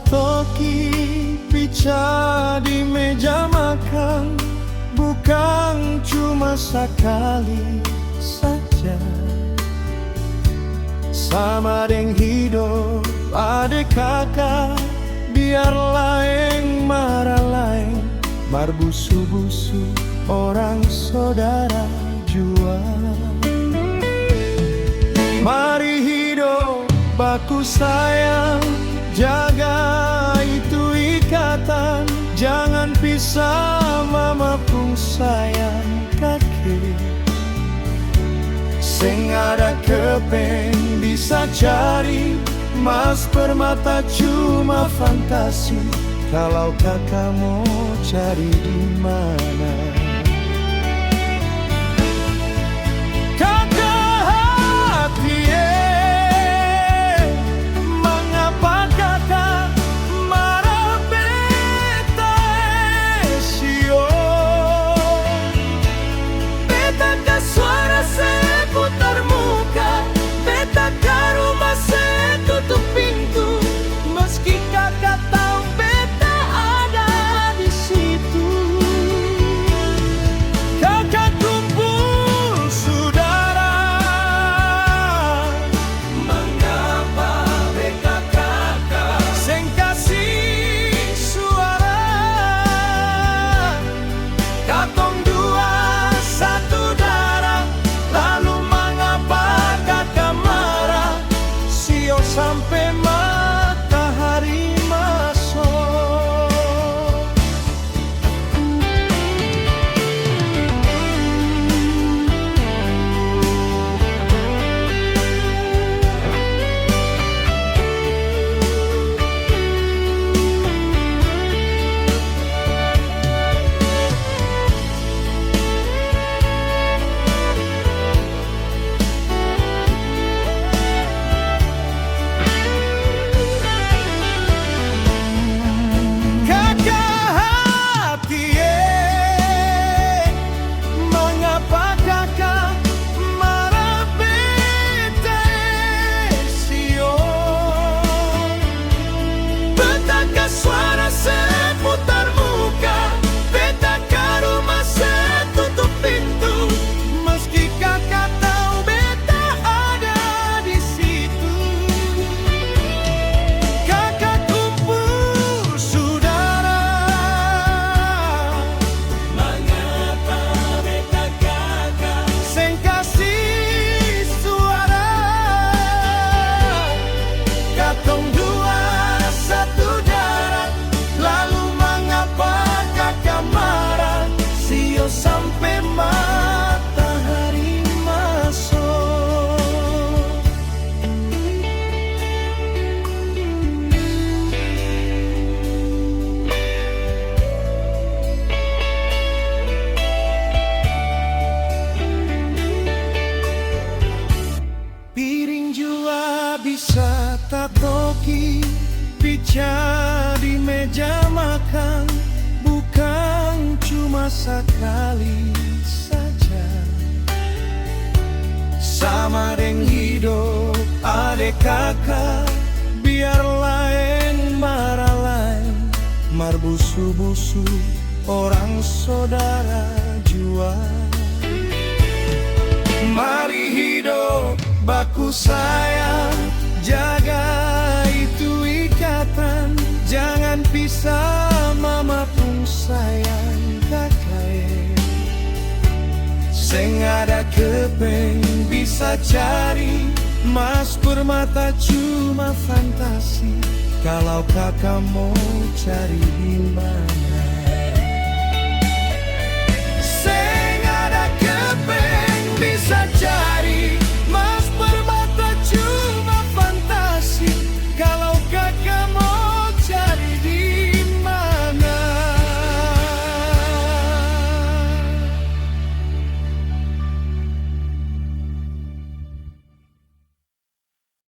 toki pica di meja makan, bukan cuma sekali saja. Sama deng hidup adik kakak, biarlah yang marah lain, marbusu-busu orang saudara jua. Mari hidup baku sayang, jaga itu ikatan, jangan pisah mama pun sayang kakek. Sing ada kepeng bisa cari, mas permata cuma fantasi. Kalau kakak mau cari di mana? Kakak hati, mengapa kakak marah beta sio? Beta ke suara seputar muka, beta ke rumah setutup pintu, meski kakak tahu beta ada di situ. Kakak kumpul saudara, mengapa beta kakak seng kasih suara? Katong dua satu darah, lalu mengapa kakak marah? Sio sampai matahari masuk. Kakak hati, mengapa kakak marah beta sio? Beta ke suara seputar muka, beta ke rumah setutup pintu, meski kakak tahu beta ada di situ. Kakak kumpul saudara, mengapa beta kakak seng kasih suara? Katong dua satu darat, lalu mengapa kakak marah? Sio sampai matahari masuk. Piring jua bisa tatoki, pica di meja makan, bukan cuma sekali saja. Sama deng hidup adik kakak, biarlah yang marah lain, marbusu-busu orang saudara jua. Mari hidup baku sayang, jaga itu ikatan, jangan pisah mama pun sayang kakak. Seng ada kepeng bisa cari, mas permata cuma fantasi. Kalau kakak mau cari di mana? Seng ada kepeng bisa cari,